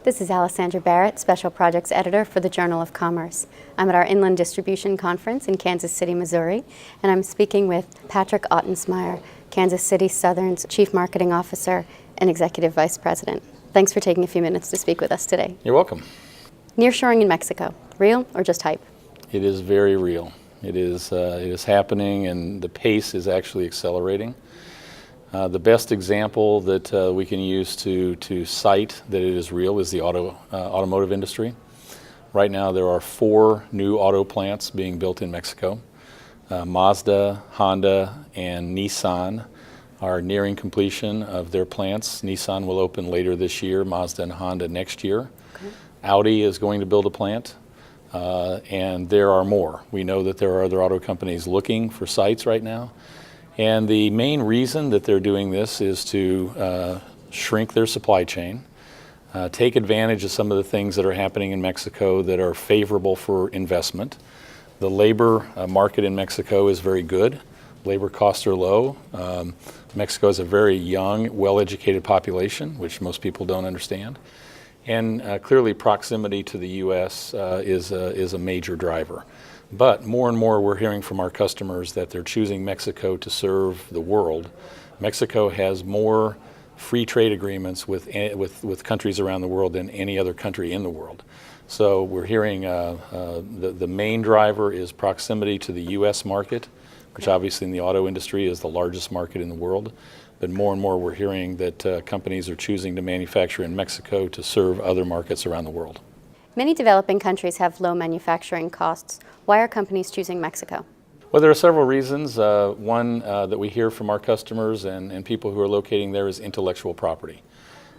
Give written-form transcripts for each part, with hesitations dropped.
This is Alessandra Barrett, Special Projects Editor for the Journal of Commerce. I'm at our Inland Distribution Conference in Kansas City, Missouri, and I'm speaking with Patrick Ottensmeyer, Kansas City Southern's Chief Marketing Officer and Executive Vice President. Thanks for taking a few minutes to speak with us today. You're welcome. Nearshoring in Mexico, real or just hype? It is very real. It is happening, and the pace is actually accelerating. The best example that we can use to cite that it is real is the automotive industry. Right now there are 4 new auto plants being built in Mexico. Mazda, Honda, and Nissan are nearing completion of their plants. Nissan will open later this year, Mazda and Honda next year. Okay. Audi is going to build a plant, and there are more. We know that there are other auto companies looking for sites right now. And the main reason that they're doing this is to shrink their supply chain, take advantage of some of the things that are happening in Mexico that are favorable for investment. The labor market in Mexico is very good. Labor costs are low. Mexico has a very young, well-educated population, which most people don't understand. And clearly proximity to the U.S. is a major driver. But more and more we're hearing from our customers that they're choosing Mexico to serve the world. Mexico has more free trade agreements with countries around the world than any other country in the world. So we're hearing the main driver is proximity to the U.S. market, which obviously in the auto industry is the largest market in the world. But more and more we're hearing that companies are choosing to manufacture in Mexico to serve other markets around the world. Many developing countries have low manufacturing costs. Why are companies choosing Mexico? Well, there are several reasons. One that we hear from our customers and people who are locating there is intellectual property.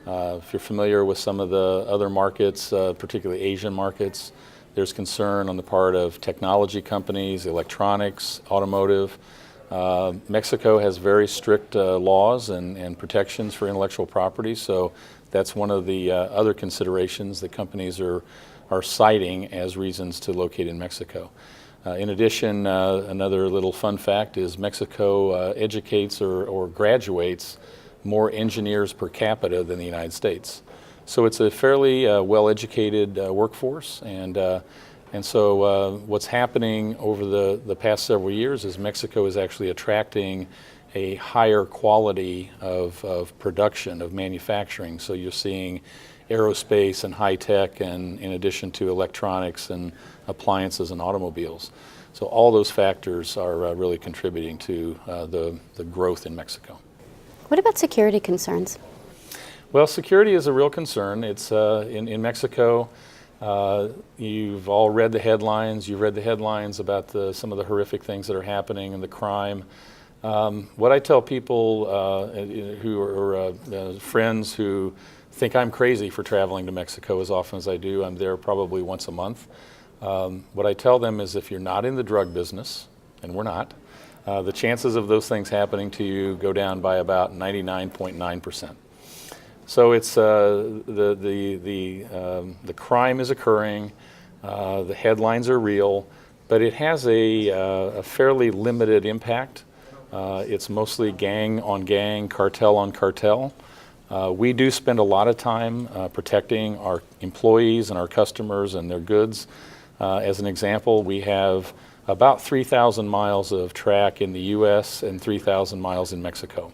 If you're familiar with some of the other markets, particularly Asian markets, there's concern on the part of technology companies, electronics, automotive. Mexico has very strict laws and protections for intellectual property, so that's one of the other considerations that companies are citing as reasons to locate in Mexico. In addition, another little fun fact is Mexico educates or graduates more engineers per capita than the United States. So it's a fairly well-educated workforce, and so what's happening over the past several years is Mexico is actually attracting a higher quality of production, of manufacturing. So you're seeing aerospace and high tech, and in addition to electronics and appliances and automobiles. So all those factors are really contributing to the growth in Mexico. What about security concerns? Well, security is a real concern. It's in Mexico. You've all read the headlines. You've read the headlines about some of the horrific things that are happening and the crime. What I tell people who are friends who think I'm crazy for traveling to Mexico as often as I do, I'm there probably once a month. What I tell them is if you're not in the drug business, and we're not, the chances of those things happening to you go down by about 99.9%. So it's the crime is occurring, the headlines are real, but it has a fairly limited impact. It's mostly gang on gang, cartel on cartel. We do spend a lot of time protecting our employees and our customers and their goods. As an example, we have about 3,000 miles of track in the U.S. and 3,000 miles in Mexico.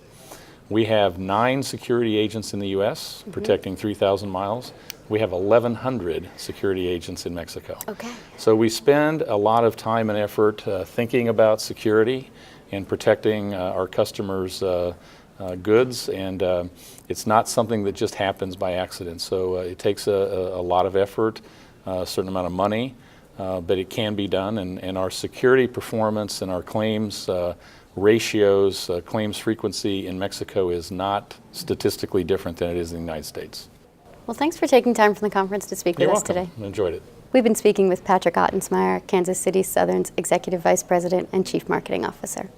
We have 9 security agents in the U.S. protecting 3,000 miles. We have 1,100 security agents in Mexico. Okay. So we spend a lot of time and effort thinking about security and protecting our customers' goods, and it's not something that just happens by accident. So it takes a lot of effort, a certain amount of money, but it can be done, and our security performance and our claims ratios, claims frequency in Mexico is not statistically different than it is in the United States. Well, thanks for taking time from the conference to speak with us today. I enjoyed it. We've been speaking with Patrick Ottensmeyer, Kansas City Southern's Executive Vice President and Chief Marketing Officer.